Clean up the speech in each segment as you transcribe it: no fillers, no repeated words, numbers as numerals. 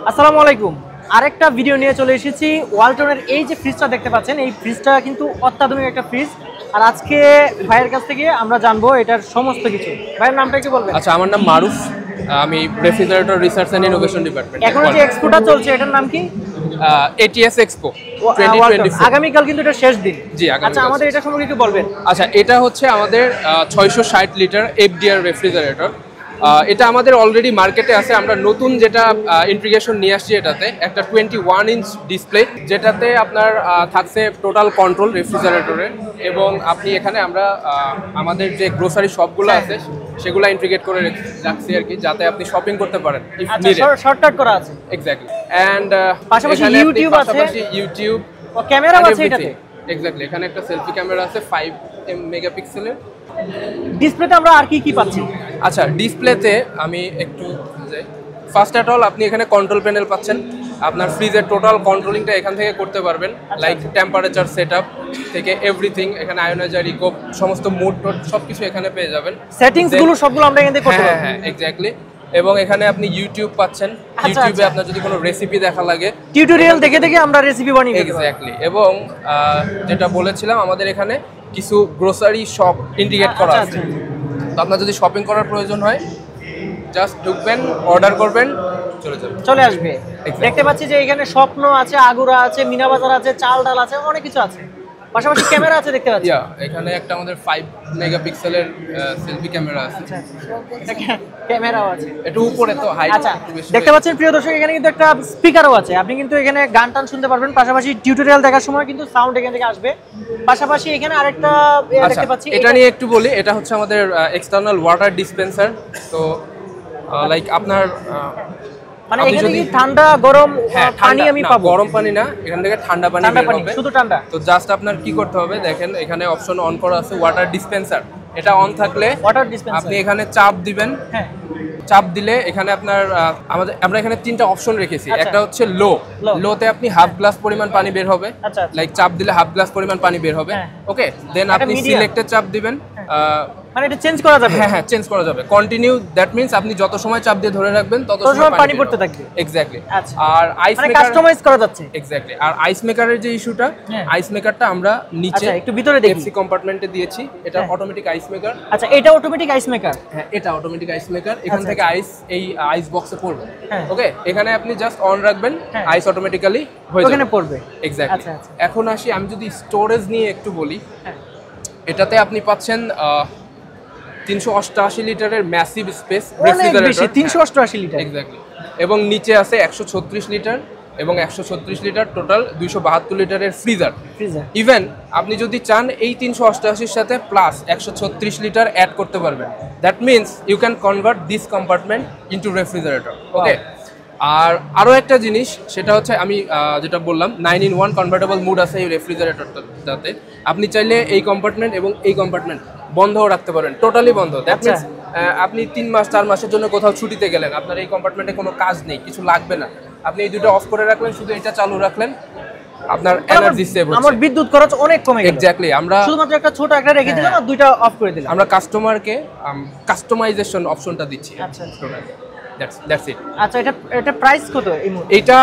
আসসালামু আলাইকুম। আরেকটা ভিডিও নিয়ে চলে এসেছি। ওয়ালটনের এই যে ফ্রিজটা দেখতে পাচ্ছেন, এই ফ্রিজটা কিন্তু অত্যাধুনিক একটা ফ্রিজ। আর আজকে ভাইয়ের কাছ থেকে আমরা জানবো এটার সমস্ত কিছু। ভাইয়ের নামটা একটু বলবেন? আচ্ছা, আমার নাম মারুফ। আমি refrigerator research and innovation department. এখন যে এক্সপোটা চলছে এটার নাম কি? ATS expo 2024। আগামীকাল কিন্তু এটা শেষ দিন। জি, আচ্ছা, আমাদের এটা সম্পর্কে একটু বলবেন? আচ্ছা, এটা হচ্ছে আমাদের 660 লিটার এফডিআর রেফ্রিজারেটর। এটা আমাদের অলরেডি মার্কেটে আছে। আমরা নতুন যেটা ইন্টিগ্রেশন নিয়ে আসছি এটাতে একটা 21 ইঞ্চ ডিসপ্লে, যেটাতে আপনার থাকছে টোটাল কন্ট্রোল রেফ্রিজারেটরের, এবং আপনি এখানে আমরা আমাদের যে গ্রোসারি শপগুলো আছে সেগুলো ইন্টিগ্রেট করে রাখছি আর কি, যাতে আপনি শপিং করতে পারেন। শর্টকাট করা আছে। এক্স্যাক্টলি। এন্ড পাশাপাশি ইউটিউব আছে। পাশাপাশি ইউটিউব ও ক্যামেরা আছে এটাতে। এক্স্যাক্টলি, এখানে একটা সেলফি ক্যামেরা আছে 5 মেগাপিক্সেলের। ডিসপ্লেতে আমরা আর কি কি পাচ্ছি? আচ্ছা, ডিসপ্লেতে আমি একটু যাই। ফার্স্ট অ্যাট অল আপনি এখানে কন্ট্রোল প্যানেল পাচ্ছেন। আপনার ফ্রিজের টোটাল কন্ট্রোলিংটা এখান থেকে করতে পারবেন, লাইক টেম্পারেচার সেটআপ থেকে এভরিথিং। এখানে আয়োনাইজার, ইকো, সমস্ত মোড টোড সবকিছু এখানে পেয়ে যাবেন। সেটিংস গুলো সবগুলো আমরা এখান থেকে করতে পারবো। হ্যাঁ, এক্স্যাক্টলি। এবং এখানে আপনি ইউটিউব পাচ্ছেন। ইউটিউবে আপনার যদি কোনো রেসিপি দেখা লাগে, টিউটোরিয়াল দেখে দেখে আমরা রেসিপি বানিয়ে নিতে পারবো। এক্স্যাক্টলি। এবং যেটা বলেছিলাম, আমাদের এখানে কিছু গ্রোসারি শপ ইন্টিগ্রেট করা আছে। তো আপনার যদি শপিং করার প্রয়োজন হয়, জাস্ট ঢুকবেন, অর্ডার করবেন, চলে আসবে। দেখতে পাচ্ছি যে এখানে স্বপ্ন আছে, আগুরা আছে, মিনা বাজার আছে, চাল ডাল আছে, অনেক কিছু আছে। পাশাপাশি ক্যামেরা আছে দেখতে পাচ্ছি। এখানে একটা আমাদের 5 মেগাপিক্সেলের সেলফি ক্যামেরা আছে। ক্যামেরাও আছে একটু উপরে, তো হাইট। আচ্ছা, দেখতে পাচ্ছেন প্রিয় দর্শক, এখানে কিন্তু একটা স্পিকারও আছে। আপনি কিন্তু এখানে গান টান শুনতে পারবেন। পাশাপাশি টিউটোরিয়াল দেখার সময় কিন্তু সাউন্ড এখান থেকে আসবে। পাশাপাশি এখানে আরেকটা দেখতে পাচ্ছি। এটা নিয়ে একটু বলি। এটা হচ্ছে আমাদের এক্সটার্নাল ওয়াটার ডিসপেন্সার। তো লাইক আপনার মানে এখানে কি ঠান্ডা গরম পানি আমি পাবো? গরম পানি না, এখান থেকে ঠান্ডা পানি বের হবে, শুধু ঠান্ডা। তো জাস্ট আপনার কি করতে হবে, দেখেন এখানে অপশন অন করা আছে ওয়াটার ডিসপেন্সার। এটা অন থাকলে ওয়াটার ডিসপেন্সার আপনি এখানে চাপ দিবেন। হ্যাঁ, চাপ দিলে এখানে আপনার আমরা এখানে 3টা অপশন রেখেছি। একটা হচ্ছে লোতে আপনি হাফ গ্লাস পরিমাণ পানি বের হবে। লাইক চাপ দিলে হাফ গ্লাস পরিমাণ পানি বের হবে। ওকে, দেন আপনি সিলেক্টে চাপ দিবেন। মানে এটা চেঞ্জ করা যাবে? হ্যাঁ, চেঞ্জ করা যাবে। কন্টিনিউ, দ্যাট মিন্স আপনি যত সময় চাপ দিয়ে ধরে রাখবেন তত সময় পানি পড়তে থাকবে। এক্স্যাক্টলি। আর আইস মেকার কাস্টমাইজ করা যাচ্ছে। এক্স্যাক্টলি। আর আইস মেকারের যে ইস্যুটা, আইস মেকারটা আমরা নিচে একটু ভিতরে দেখি, এফসি কম্পার্টমেন্টে দিয়েছি। এটা অটোমেটিক আইস মেকার। আচ্ছা, এটা অটোমেটিক আইস মেকার? হ্যাঁ, এটা অটোমেটিক আইস মেকার। এখান থেকে আইস এই আইস বক্সে পড়বে। ওকে, এখানে আপনি জাস্ট অন রাখবেন, আইস অটোমেটিক্যালি হয়ে যাবে, ওখানে পড়বে। এক্স্যাক্টলি। এখন আসি, আমি যদি স্টোরেজ নিয়ে একটু বলি, এটাতে আপনি পাচ্ছেন 388 লিটারের massive space refrigerator. 388 litre, exactly. এবং নিচে আছে 136 লিটার এবং 136 লিটার টোটাল 272 লিটারের ফ্রিজার। ইভেন আপনি যদি চান এই 388-র সাথে প্লাস 136 লিটার অ্যাড করতে পারবেন। That means you can convert this compartment into refrigerator. Okay. আর আরও একটা জিনিস, সেটা হচ্ছে আমি যেটা বললাম, 9-in-1 কনভার্টেবল মুড আছে এই রেফ্রিজারেটরটাতে। আপনি চাইলে এই কম্পার্টমেন্ট এবং এই কম্পার্টমেন্ট বন্ধও রাখতে পারেন, টোটালি বন্ধ। দ্যাট মিনস আপনি 3 মাস 4 মাসের জন্য কোথাও ছুটিতে গেলেন, আপনার এই কম্পার্টমেন্টে কোনো কাজ নেই, কিছু লাগবে না, আপনি এই দুটো অফ করে রাখলেন, শুধু এটা চালু রাখলেন, আপনার এনার্জি সেভ হচ্ছে। আমার বিদ্যুৎ খরচ অনেক কমে গেল। এক্স্যাক্টলি। আমরা শুধুমাত্র একটা ছোট একটা রেখে দিলাম আর দুইটা অফ করে দিলাম। আমরা কাস্টমারকে কাস্টমাইজেশন অপশনটা দিচ্ছি। আচ্ছা, দ্যাটস ইট। আচ্ছা, এটা প্রাইস কত এই মুহূর্তে? এটা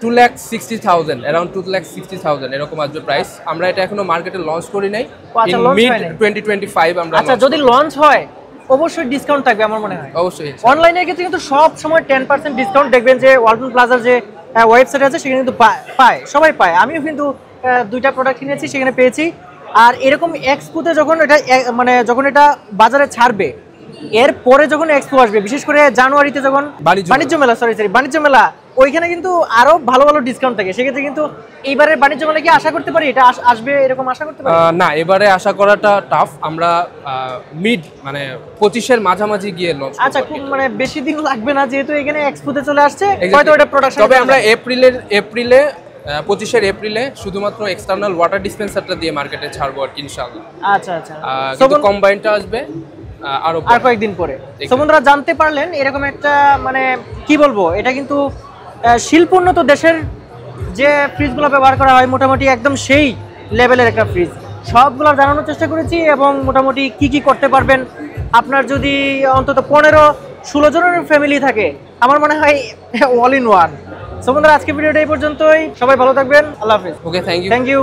2,60,000, অ্যারাউন্ড 2,60,000 এরকম আসবে প্রাইস। আমরা এটা এখনো মার্কেটে লঞ্চ করি নাই। মিড 2025 আমরা। আচ্ছা, যদি লঞ্চ হয় অবশ্যই ডিসকাউন্ট থাকবে আমার মনে হয়। অবশ্যই। অনলাইনের ক্ষেত্রে কিন্তু সব সময় 10% ডিসকাউন্ট দেখবেন যে ওয়ালটন প্লাজার যে ওয়েবসাইট আছে সেখানে কিন্তু পায়, সবাই পায়। আমিও কিন্তু 2টা প্রোডাক্ট কিনেছি, সেখানে পেয়েছি। আর এরকম এক্সপোতে যখন এটা বাজারে ছাড়বে, এরপরে যখন এক্সপো আসবে, বিশেষ করে জানুয়ারিতে যখন বাণিজ্য মেলা, ওইখানে কিন্তু আরো ভালো ভালো ডিসকাউন্ট থাকে। সেক্ষেত্রে কিন্তু এইবারের বাণিজ্য মেলা কি আশা করতে পারি এটা আসবে, এরকম আশা করতে পারি? না, এবারে আশা করাটা টাফ। আমরা মিড 25-এর মাঝামাঝি গিয়ে লঞ্চ করব। আচ্ছা, খুব বেশি দিন লাগবে না, যেহেতু এখানে এক্সপোতে চলে আসছে, হয়তো এটা প্রোডাকশন। তবে আমরা এপ্রিলে 25-এর এপ্রিলে শুধুমাত্র এক্সটার্নাল ওয়াটার ডিসপেন্সারটা দিয়ে মার্কেটে ছাড়বো আর কি, ইনশাআল্লাহ। আচ্ছা, কিন্তু কম্বাইনটা আসবে আর কয়েকদিন পরে। তো বন্ধুরা, জানতে পারলেন এরকম একটা কি বলবো, এটা কিন্তু শিল্পোন্নত দেশের যে ফ্রিজগুলো ব্যবহার করা হয় মোটামুটি একদম সেই লেভেলের একটা ফ্রিজ। সবগুলো জানানোর চেষ্টা করেছি এবং মোটামুটি কি কি করতে পারবেন। আপনার যদি অন্তত 16 জনের ফ্যামিলি থাকে, আমার মনে হয় অল ইন ওয়ান। সো বন্ধুরা, আজকে ভিডিওটা এই পর্যন্তই। সবাই ভালো থাকবেন, আল্লাহ হাফেজ। Okay, thank you. Thank you.